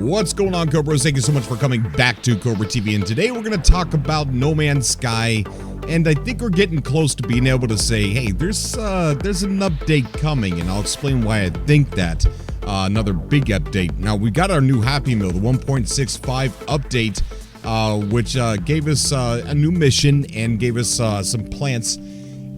What's going on, Cobras? Thank you so much for coming back to Cobra TV, and today we're going to talk about No Man's Sky, and I think we're getting close to being able to say, hey, there's an update coming, and I'll explain why I think that. Another big update. Now, we got our new Happy Meal, the 1.65 update, which gave us a new mission and gave us some plants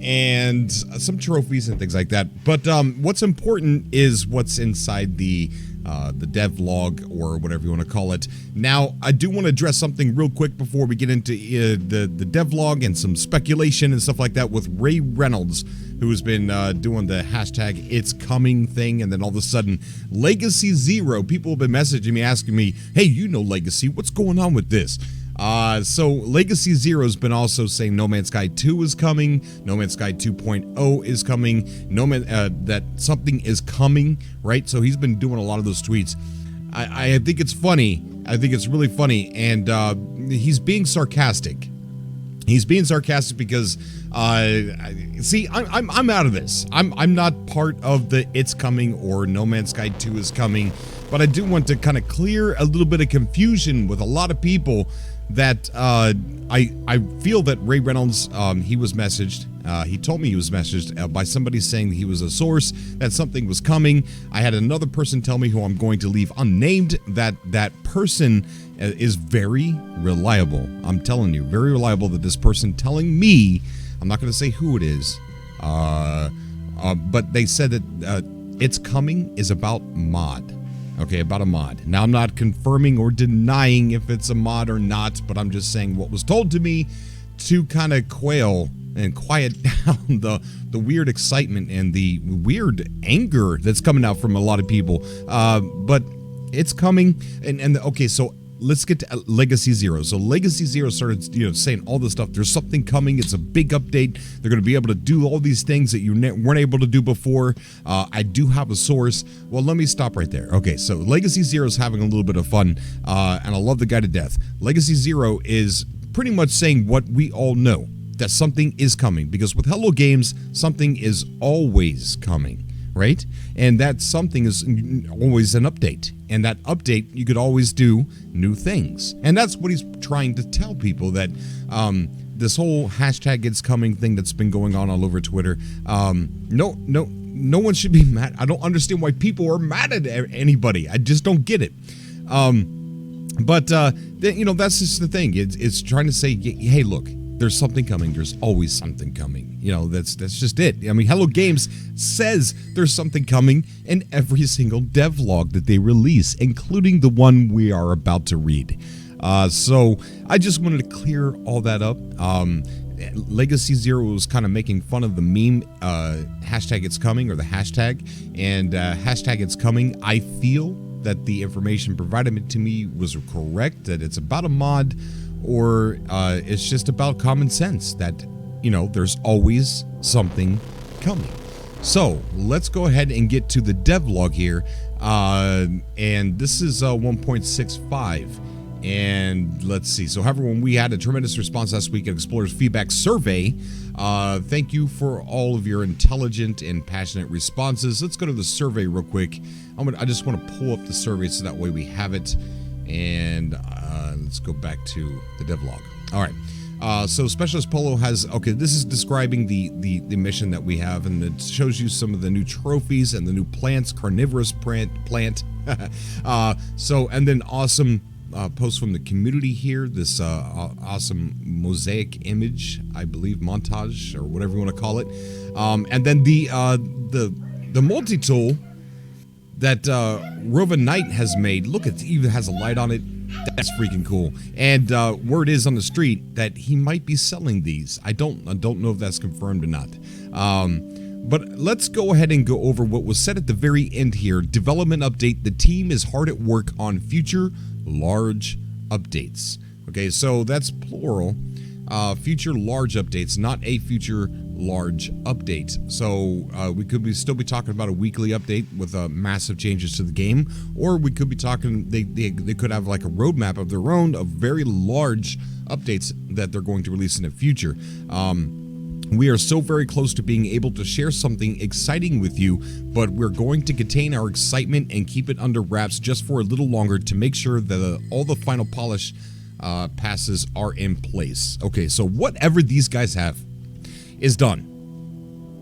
and some trophies and things like that. But what's important is what's inside the dev log, or whatever you want to call it. Now, I do want to address something real quick before we get into the dev log and some speculation and stuff like that with Ray Reynolds, who's been doing the hashtag It's Coming thing, and then all of a sudden, Legacy Zero, people have been messaging me, asking me, hey, you know Legacy, what's going on with this? So Legacy Zero has been also saying No Man's Sky 2 is coming, No Man's Sky 2.0 is coming, that something is coming, right? So he's been doing a lot of those tweets. I think it's funny. I think it's really funny, and he's being sarcastic. He's being sarcastic because, see, I'm out of this. I'm not part of the It's Coming or No Man's Sky 2 is coming, but I do want to kind of clear a little bit of confusion with a lot of people that I feel that Ray Reynolds, he was messaged. He told me he was messaged by somebody saying that he was a source, that something was coming. I had another person tell me, who I'm going to leave unnamed, that that person is very reliable. I'm telling you, very reliable, that this person telling me, I'm not going to say who it is, but they said that It's Coming is about mod. Okay, about a mod. Now, I'm not confirming or denying if it's a mod or not, but I'm just saying what was told to me to kind of quail and quiet down the weird excitement and the weird anger that's coming out from a lot of people. But it's coming, and okay, so let's get to Legacy Zero. So Legacy Zero started, saying all this stuff. There's something coming. It's a big update. They're going to be able to do all these things that you weren't able to do before. I do have a source. Well, let me stop right there. Okay, so Legacy Zero is having a little bit of fun, and I love the guy to death. Legacy Zero is pretty much saying what we all know, that something is coming, because with Hello Games, something is always coming, right? And that something is always an update. And that update, you could always do new things. And that's what he's trying to tell people, that this whole hashtag It's Coming thing that's been going on all over Twitter, no one should be mad. I don't understand why people are mad at anybody. I just don't get it. But that's just the thing. It's trying to say, hey, look, there's something coming. There's always something coming. That's just it. I mean, Hello Games says there's something coming in every single devlog that they release, including the one we are about to read. So I just wanted to clear all that up. Legacy Zero was kind of making fun of the meme hashtag It's Coming, or the hashtag, and hashtag It's Coming. I feel that the information provided to me was correct, that it's about a mod, or it's just about common sense, that, there's always something coming. So let's go ahead and get to the devlog here. And this is 1.65. And let's see. So, however, when we had a tremendous response last week at Explorers Feedback Survey, thank you for all of your intelligent and passionate responses. Let's go to the survey real quick. I just want to pull up the survey so that way we have it. And let's go back to the devlog. All right. So Specialist Polo has, okay, this is describing the mission that we have, and it shows you some of the new trophies and the new plants, carnivorous plant. And then awesome post from the community here, this awesome mosaic image, I believe, montage, or whatever you want to call it. And then the multi-tool that Rova Knight has made. Look, it even has a light on it. That's freaking cool. And word is on the street that he might be selling these. I don't know if that's confirmed or not. But let's go ahead and go over what was said at the very end here. Development update. The team is hard at work on future large updates. Okay, so that's plural. Future large updates, not a future large update. So we could still be talking about a weekly update with massive changes to the game, or we could be talking, they could have like a roadmap of their own of very large updates that they're going to release in the future. We are so very close to being able to share something exciting with you, but we're going to contain our excitement and keep it under wraps just for a little longer to make sure that all the final polish passes are in place. Okay, so whatever these guys have is done.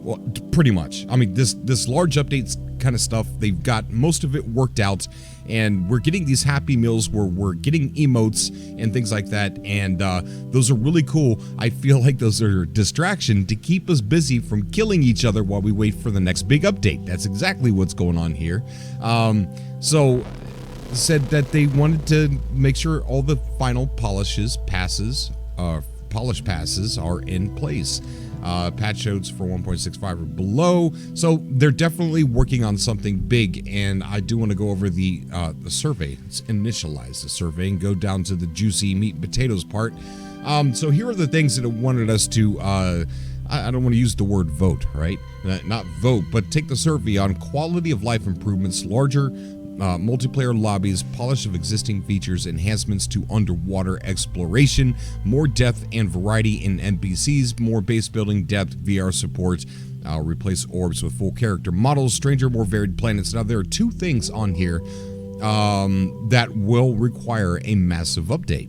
Well, pretty much. I mean, this large updates kind of stuff, they've got most of it worked out, and we're getting these happy meals where we're getting emotes and things like that, and those are really cool. I feel like those are a distraction to keep us busy from killing each other while we wait for the next big update. That's exactly what's going on here. So said that they wanted to make sure all the final polish passes are in place. Patch notes for 1.65 or below, so they're definitely working on something big. And I do want to go over the survey. Let's initialize the survey and go down to the juicy meat and potatoes part. So here are the things that it wanted us to I don't want to use the word vote, right? Not vote, but take the survey on quality of life improvements, larger multiplayer lobbies, polish of existing features, enhancements to underwater exploration, more depth and variety in NPCs, more base building depth, VR support, replace orbs with full character models, stranger, more varied planets. Now, there are two things on here that will require a massive update,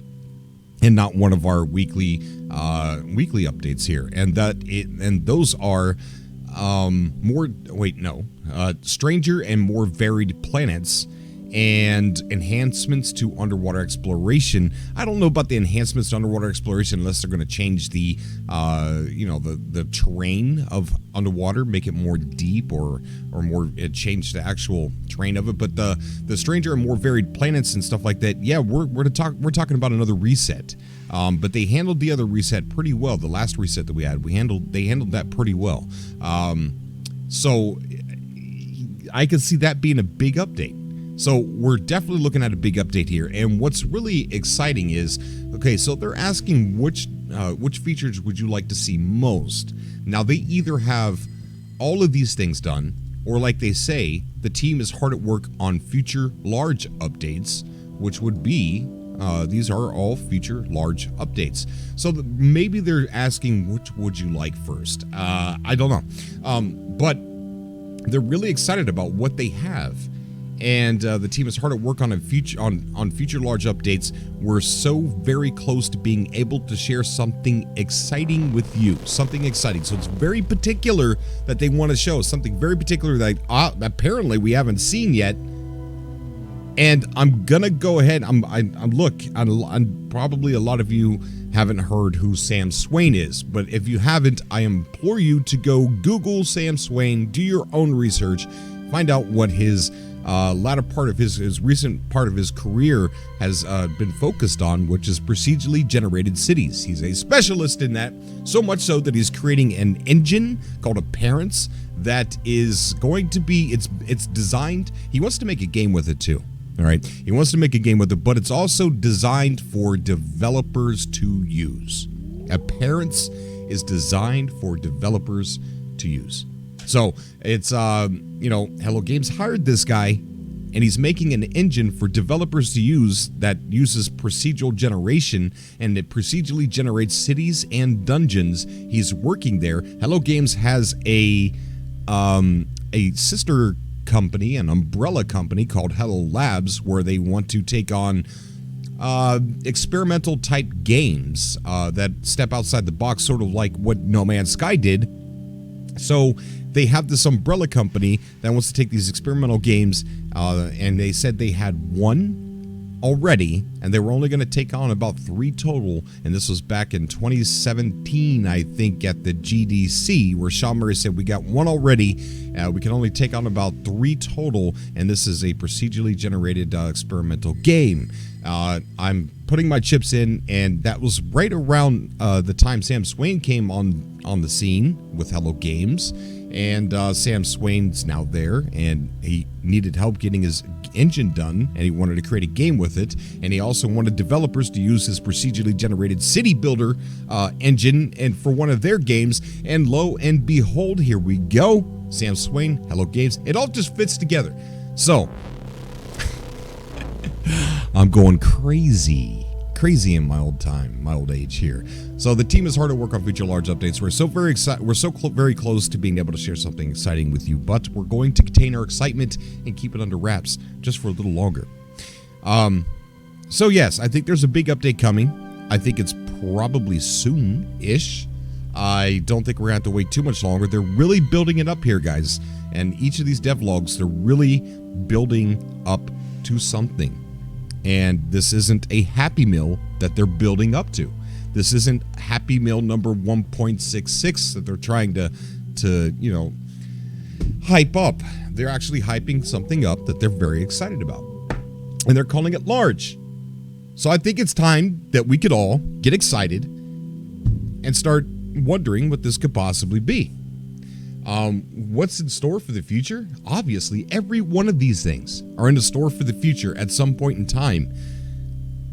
and not one of our weekly updates here, and those are stranger and more varied planets and enhancements to underwater exploration. I don't know about the enhancements to underwater exploration unless they're going to change the the terrain of underwater, make it more deep or more change the actual terrain of it. But the stranger and more varied planets and stuff like that, yeah, we're talking about another reset. But they handled the other reset pretty well. The last reset that we had, they handled that pretty well. So I could see that being a big update. So we're definitely looking at a big update here. And what's really exciting is, okay, so they're asking which features would you like to see most? Now, they either have all of these things done, or like they say, the team is hard at work on future large updates, which would be these are all future large updates. So maybe they're asking which would you like first. I don't know. But they're really excited about what they have. And the team is hard at work on future large updates. We're so very close to being able to share something exciting with you. Something exciting. So it's very particular that they want to show something very particular that apparently we haven't seen yet. And I'm gonna go ahead. I'm probably a lot of you haven't heard who Sam Swain is, but if you haven't, I implore you to go Google Sam Swain, do your own research, find out what his latter part of his recent part of his career has been focused on, which is procedurally generated cities. He's a specialist in that, so much so that he's creating an engine called Appearance that is going to be it's designed. He wants to make a game with it too. All right, he wants to make a game with it, but it's also designed for developers to use. Appearance is designed for developers to use. So it's Hello Games hired this guy, and he's making an engine for developers to use that uses procedural generation, and it procedurally generates cities and dungeons. He's working there. Hello Games has a sister company, an umbrella company called Hello Labs, where they want to take on experimental type games that step outside the box, sort of like what No Man's Sky did. So they have this umbrella company that wants to take these experimental games, and they said they had one already, and they were only going to take on about 3 total, and this was back in 2017, I think, at the GDC, where Sean Murray said we got 1 already, we can only take on about 3 total, and this is a procedurally generated experimental game. I'm putting my chips in, and that was right around the time Sam Swain came on the scene with Hello Games. And Sam Swain's now there, and he needed help getting his engine done, and he wanted to create a game with it, and he also wanted developers to use his procedurally generated city builder engine and for one of their games, and lo and behold, here we go. Sam Swain, Hello Games, it all just fits together. So I'm going crazy crazy in my old age here. So the team is hard at work on future large updates. We're so very excited. We're so very close to being able to share something exciting with you, but we're going to contain our excitement and keep it under wraps just for a little longer. So yes, I think there's a big update coming. I think it's probably soon-ish. I don't think we're going to have to wait too much longer. They're really building it up here, guys. And each of these devlogs, they're really building up to something. And this isn't a Happy Meal that they're building up to. This isn't Happy Meal number 1.66 that they're trying to you know, hype up. They're actually hyping something up that they're very excited about. And they're calling it large. So I think it's time that we could all get excited and start wondering what this could possibly be. What's in store for the future? Obviously, every one of these things are in the store for the future at some point in time.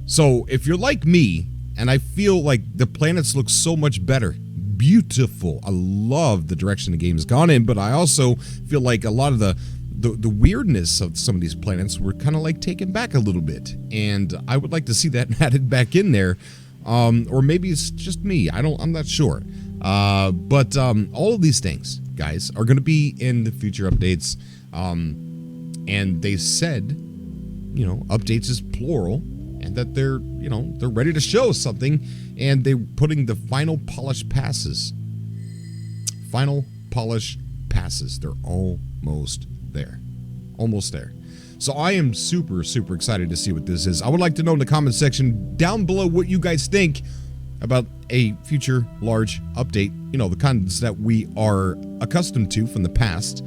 So if you're like me, and I feel like the planets look so much better, beautiful. I love the direction the game has gone in, but I also feel like a lot of the weirdness of some of these planets were kind of like taken back a little bit, and I would like to see that added back in there, or maybe it's just me. I'm not sure. But all of these things, guys, are going to be in the future updates, and they said, you know, updates is plural, and that they're ready to show something, and they're putting the final polish passes. Final polish passes. They're almost there. So I am super excited to see what this is. I would like to know in the comment section down below what you guys think about a future large update, you know, the kinds that we are accustomed to from the past.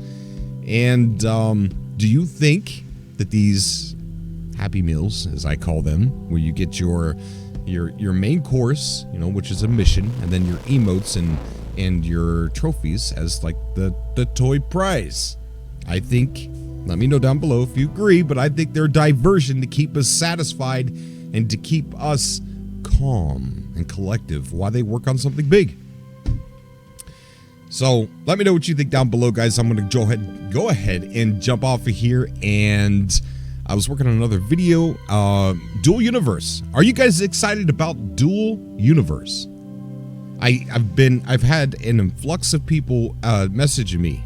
And do you think that these Happy Meals, as I call them, where you get your main course, you know, which is a mission, and then your emotes and your trophies as like the toy prize? I think, let me know down below if you agree, but I think they're a diversion to keep us satisfied and to keep us calm and collective while they work on something big. So let me know what you think down below, guys. I'm going to go ahead and jump off of here, and I was working on another video, Dual Universe. Are you guys excited about Dual Universe? I've had an influx of people message me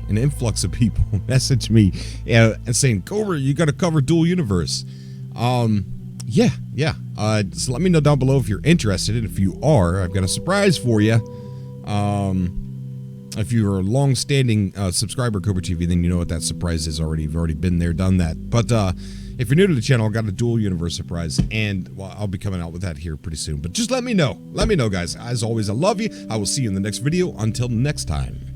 and saying, Cobra, you got to cover Dual Universe. Yeah. So let me know down below if you're interested, and if you are, I've got a surprise for you. If you're a long-standing subscriber, Cobra TV, then you know what that surprise is already. You've already been there, done that. But if you're new to the channel, I've got a Dual Universe surprise, and well, I'll be coming out with that here pretty soon. But just let me know. Let me know, guys. As always, I love you. I will see you in the next video. Until next time.